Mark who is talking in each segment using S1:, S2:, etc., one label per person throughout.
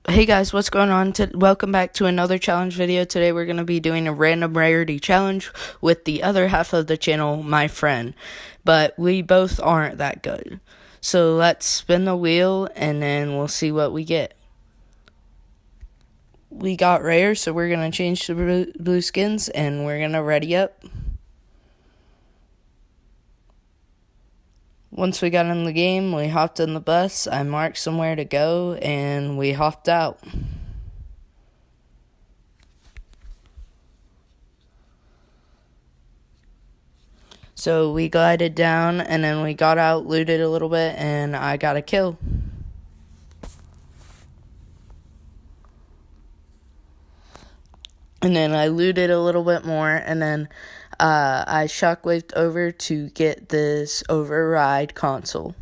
S1: Hey guys, what's going on? Welcome back to another challenge video. Today we're going to be doing a random rarity challenge with the other half of the channel, my friend. But we both aren't that good. So let's spin the wheel and then we'll see what we get. We got rare, so we're going to change to blue skins and we're going to ready up. Once we got in the game, we hopped in the bus, I marked somewhere to go, and we hopped out. So we glided down, and then we got out, looted a little bit, and I got a kill. And then I looted a little bit more, and then I shockwaved over to get this override console.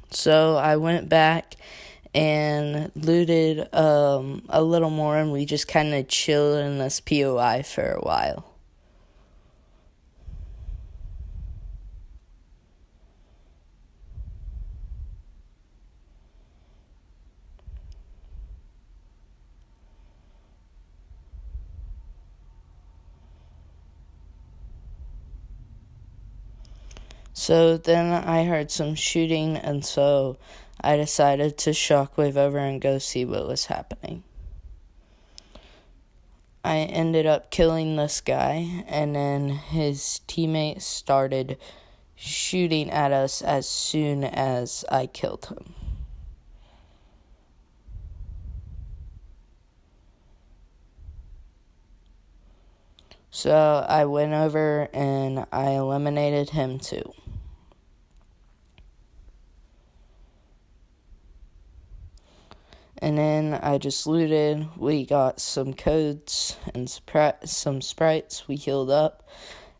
S1: So I went back and looted a little more, and we just kind of chilled in this POI for a while. So then I heard some shooting, and so I decided to shockwave over and go see what was happening. I ended up killing this guy, and then his teammates started shooting at us as soon as I killed him. So I went over and I eliminated him too. And then I just looted. We got some codes and some sprites. We healed up.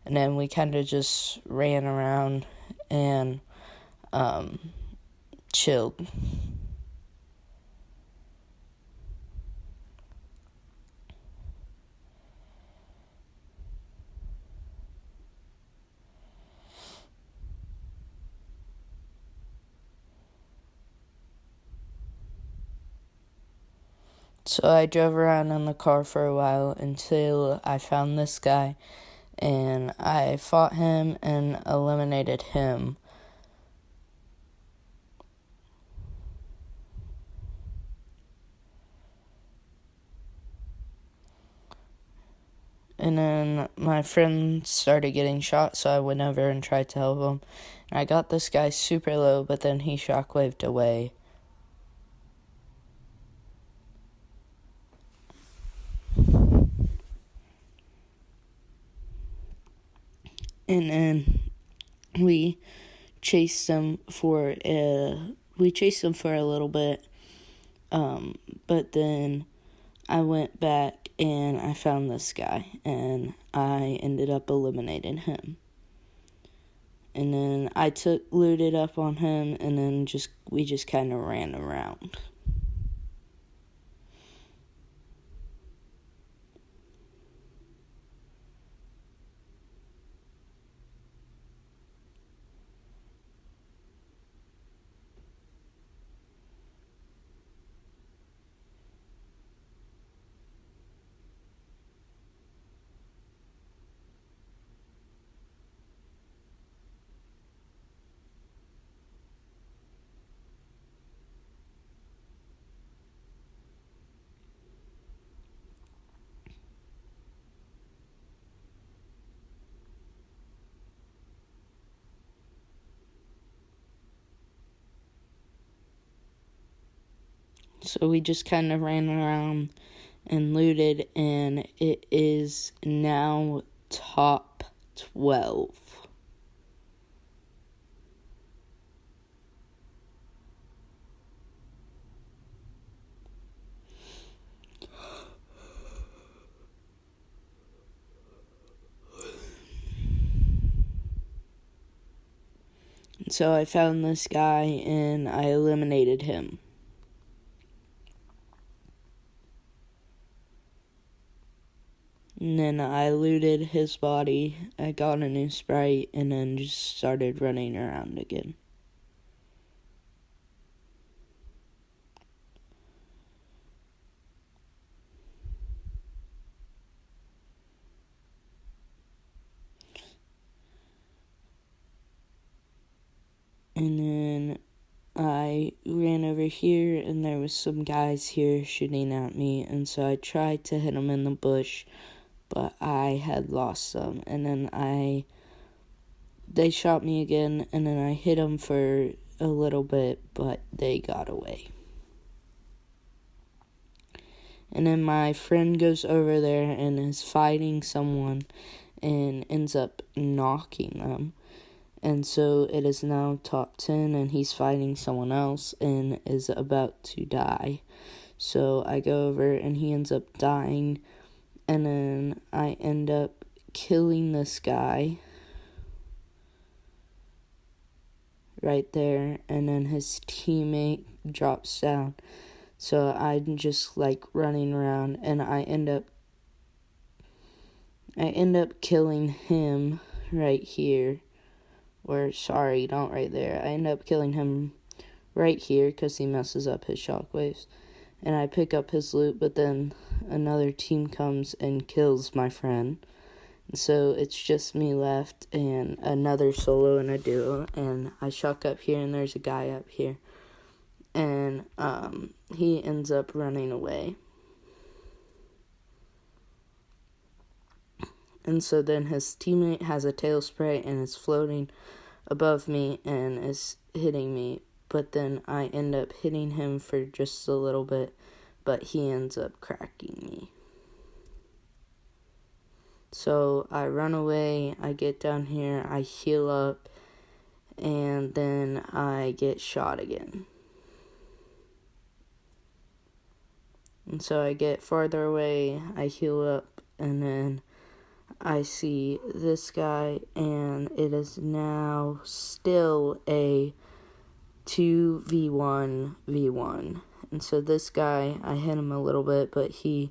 S1: And then we kind of just ran around and chilled. So I drove around in the car for a while until I found this guy, and I fought him and eliminated him. And then my friend started getting shot, so I went over and tried to help him. And I got this guy super low, but then he shockwaved away. And then we chased him for a little bit, but then I went back and I found this guy, and I ended up eliminating him. And then I looted up on him, and then we just kind of ran around. So we just kind of ran around and looted, and it is now top 12. So I found this guy and I eliminated him. And then I looted his body, I got a new sprite, and then just started running around again. And then I ran over here, and there was some guys here shooting at me, and so I tried to hit them in the bush, but I had lost them. And then they shot me again, and then I hit them for a little bit, but they got away. And then my friend goes over there and is fighting someone and ends up knocking them. And so it is now top 10, and he's fighting someone else and is about to die. So I go over, and he ends up dying, and then I end up killing this guy right there, and then his teammate drops down. So I'm just like running around, and I end up killing him right here. Or, sorry, not right there. I end up killing him right here because he messes up his shockwaves. And I pick up his loot, but then another team comes and kills my friend. And so it's just me left and another solo and a duo. And I shock up here, and there's a guy up here. And he ends up running away. And so then his teammate has a tail spray and is floating above me and is hitting me. But then I end up hitting him for just a little bit, but he ends up cracking me. So I run away, I get down here, I heal up, and then I get shot again. And so I get farther away, I heal up, and then I see this guy, and it is now still a 2v1v1. And so this guy, I hit him a little bit, but he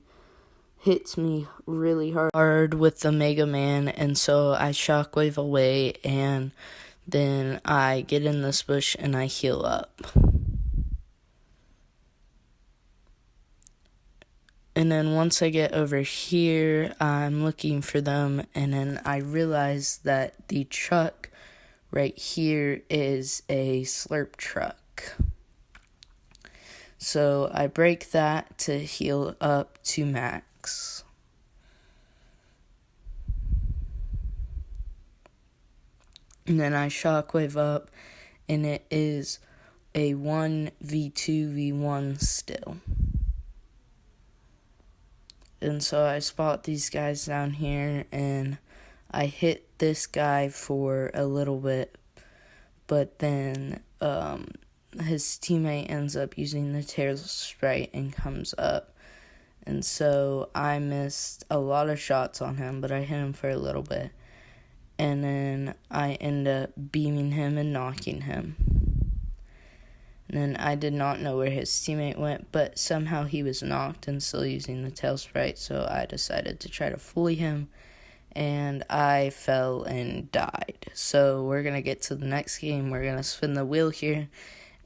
S1: hits me really hard with the Mega Man, and so I shockwave away, and then I get in this bush and I heal up. And then once I get over here, I'm looking for them, and then I realize that the truck right here is a slurp truck. So I break that to heal up to max. And then I shockwave up, and it is a 1v2v1 still. And so I spot these guys down here, and I hit this guy for a little bit, but then his teammate ends up using the tail spray and comes up. And so I missed a lot of shots on him, but I hit him for a little bit. And then I end up beaming him and knocking him. And then I did not know where his teammate went, but somehow he was knocked and still using the tail sprite, so I decided to try to fully him, and I fell and died. So we're going to get to the next game. We're going to spin the wheel here,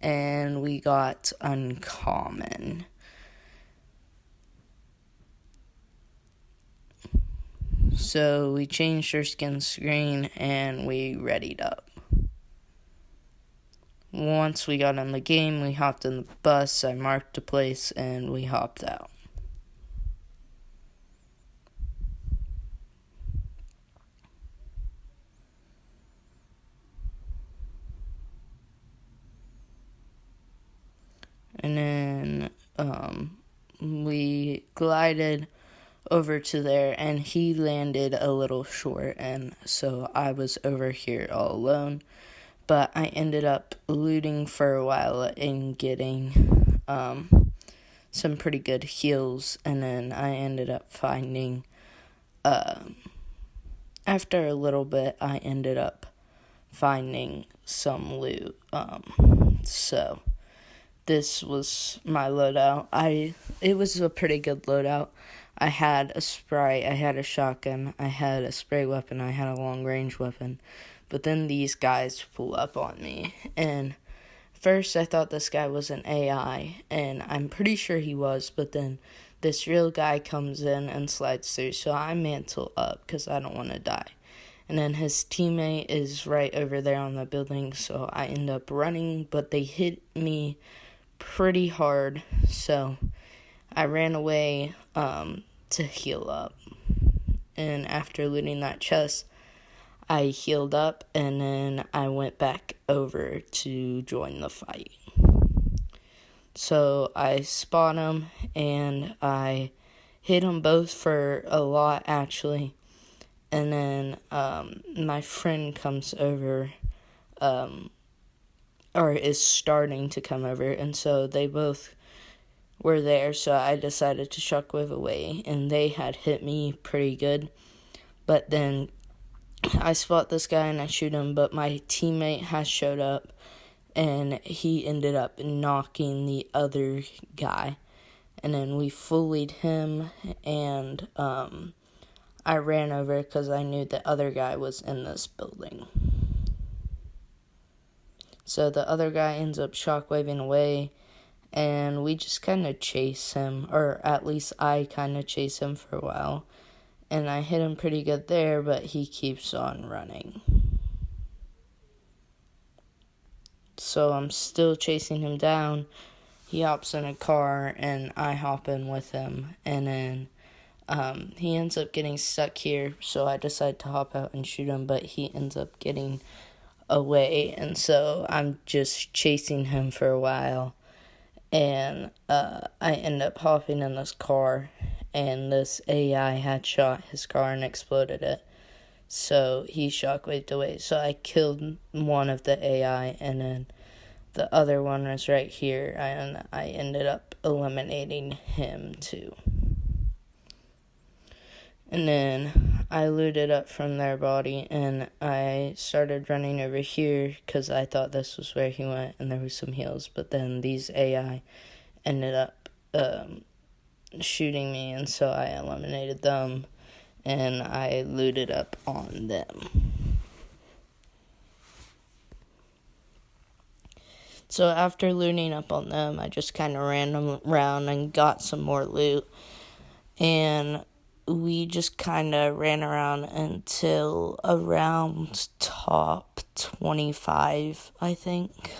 S1: and we got uncommon. So we changed our skin screen, and we readied up. Once we got in the game, we hopped in the bus, I marked a place, and we hopped out. And then we glided over to there, and he landed a little short, and so I was over here all alone. But I ended up looting for a while and getting some pretty good heals, and then I ended up finding, after a little bit, I ended up finding some loot. So this was my loadout. It was a pretty good loadout. I had a spray, I had a shotgun, I had a spray weapon, I had a long-range weapon. But then these guys pull up on me, and first I thought this guy was an AI, and I'm pretty sure he was, but then this real guy comes in and slides through, so I mantle up because I don't want to die. And then his teammate is right over there on the building, so I end up running, but they hit me pretty hard, so I ran away to heal up. And after looting that chest, I healed up, and then I went back over to join the fight. So I spot him, and I hit them both for a lot, actually. And then my friend comes over, or is starting to come over, and so they both were there, so I decided to shockwave away, and they had hit me pretty good. But then I spot this guy and I shoot him, but my teammate has showed up, and he ended up knocking the other guy. And then we fullied him, and I ran over because I knew the other guy was in this building. So the other guy ends up shockwaving away, and we just kind of chase him, or at least I kind of chase him for a while. And I hit him pretty good there, but he keeps on running. So I'm still chasing him down. He hops in a car, and I hop in with him. And then he ends up getting stuck here, so I decide to hop out and shoot him, but he ends up getting away. And so I'm just chasing him for a while. And I end up hopping in this car, and this AI had shot his car and exploded it. So he shockwaved away. So I killed one of the AI, and then the other one was right here, and I ended up eliminating him too. And then I looted up from their body, and I started running over here because I thought this was where he went, and there was some heals. But then these AI ended up shooting me, and so I eliminated them, and I looted up on them. So after looting up on them, I just kind of ran around and got some more loot, and we just kind of ran around until around top 25, I think.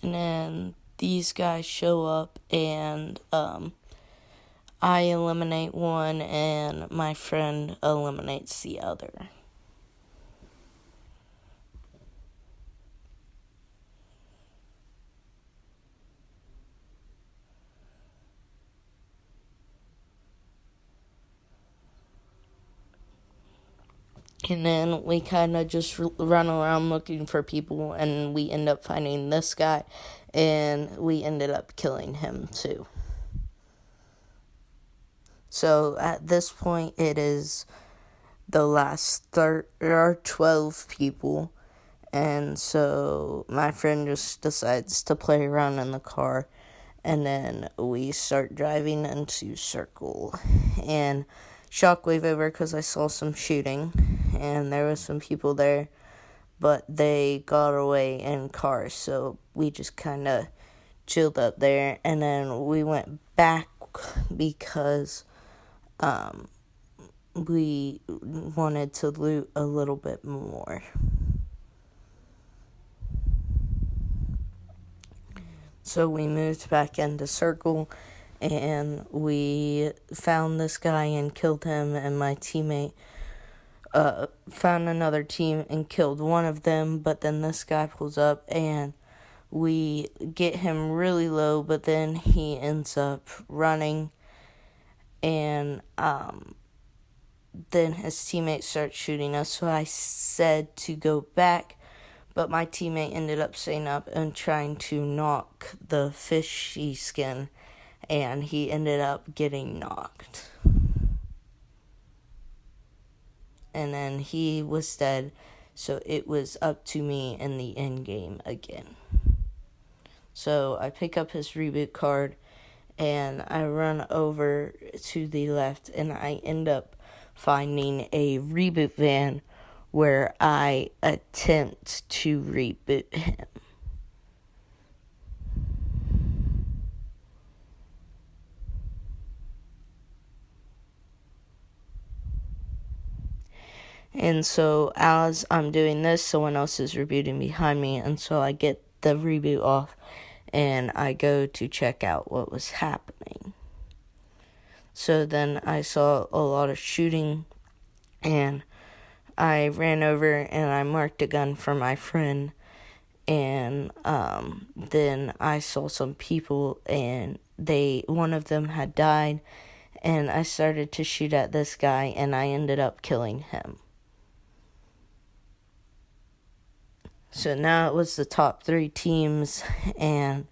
S1: And then these guys show up, and I eliminate one, and my friend eliminates the other. And then we kind of just run around looking for people, and we end up finding this guy, and we ended up killing him too. So at this point, it is the last 12 people, and so my friend just decides to play around in the car, and then we start driving into Circle, and shockwave over because I saw some shooting, and there was some people there, but they got away in cars, so we just kind of chilled up there, and then we went back because we wanted to loot a little bit more. So we moved back into Circle, and we found this guy and killed him, and my teammate found another team and killed one of them, but then this guy pulls up, and we get him really low, but then he ends up running, and then his teammate starts shooting us, so I said to go back, but my teammate ended up staying up and trying to knock the fishy skin, and he ended up getting knocked. And then he was dead, so it was up to me in the end game again. So I pick up his reboot card, and I run over to the left, and I end up finding a reboot van where I attempt to reboot him. And so as I'm doing this, someone else is rebooting behind me, and so I get the reboot off and I go to check out what was happening. So then I saw a lot of shooting, and I ran over and I marked a gun for my friend, and then I saw some people, and one of them had died, and I started to shoot at this guy, and I ended up killing him. So now it was the top 3 teams, and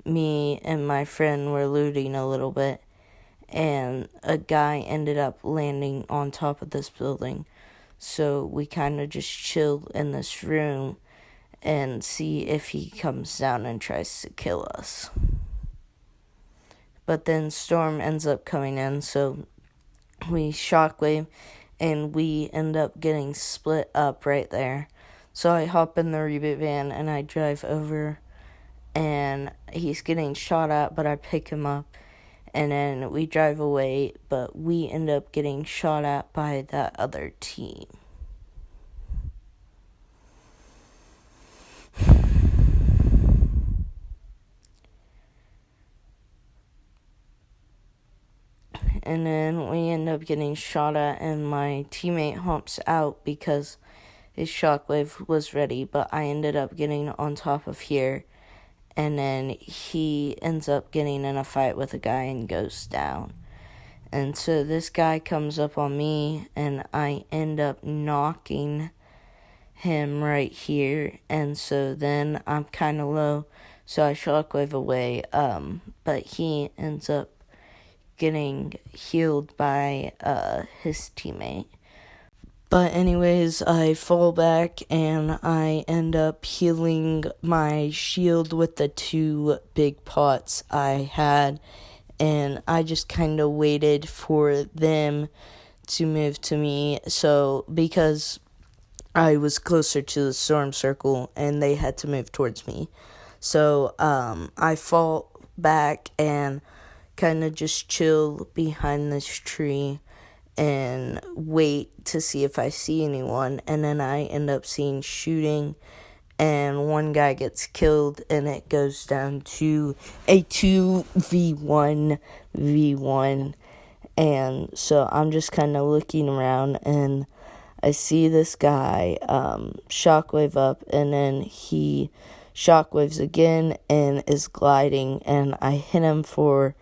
S1: me and my friend were looting a little bit, and a guy ended up landing on top of this building. So we kind of just chilled in this room and see if he comes down and tries to kill us. But then Storm ends up coming in, so we shockwave, and we end up getting split up right there. So I hop in the reboot van and I drive over, and he's getting shot at, but I pick him up, and then we drive away, but we end up getting shot at by that other team. And then we end up getting shot at, and my teammate hops out because his shockwave was ready, but I ended up getting on top of here, and then he ends up getting in a fight with a guy and goes down. And so this guy comes up on me, and I end up knocking him right here, and so then I'm kind of low, so I shockwave away, but he ends up getting healed by his teammate. But anyways, I fall back and I end up healing my shield with the 2 big pots I had, and I just kind of waited for them to move to me, so because I was closer to the storm circle and they had to move towards me. So I fall back and kind of just chill behind this tree and wait to see if I see anyone, and then I end up seeing shooting, and one guy gets killed, and it goes down to a 2v1, and so I'm just kind of looking around, and I see this guy shockwave up, and then he shockwaves again and is gliding, and I hit him for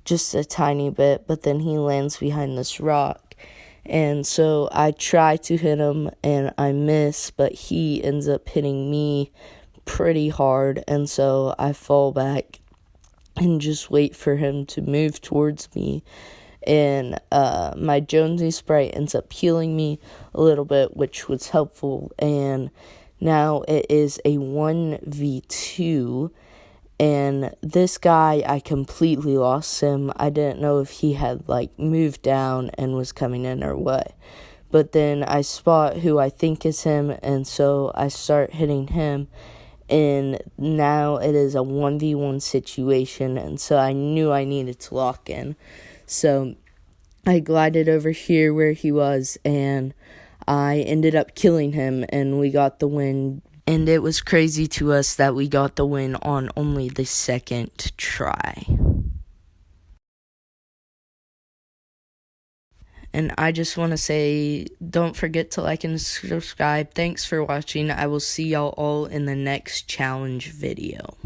S1: just a tiny bit, but then he lands behind this rock. And so I try to hit him and I miss, but he ends up hitting me pretty hard, and so I fall back and just wait for him to move towards me. And my Jonesy Sprite ends up healing me a little bit, which was helpful, and now it is a 1v2. And this guy, I completely lost him. I didn't know if he had, moved down and was coming in or what. But then I spot who I think is him, and so I start hitting him. And now it is a 1v1 situation, and so I knew I needed to lock in. So I glided over here where he was, and I ended up killing him, and we got the win. And it was crazy to us that we got the win on only the second try. And I just want to say, don't forget to like and subscribe. Thanks for watching. I will see y'all all in the next challenge video.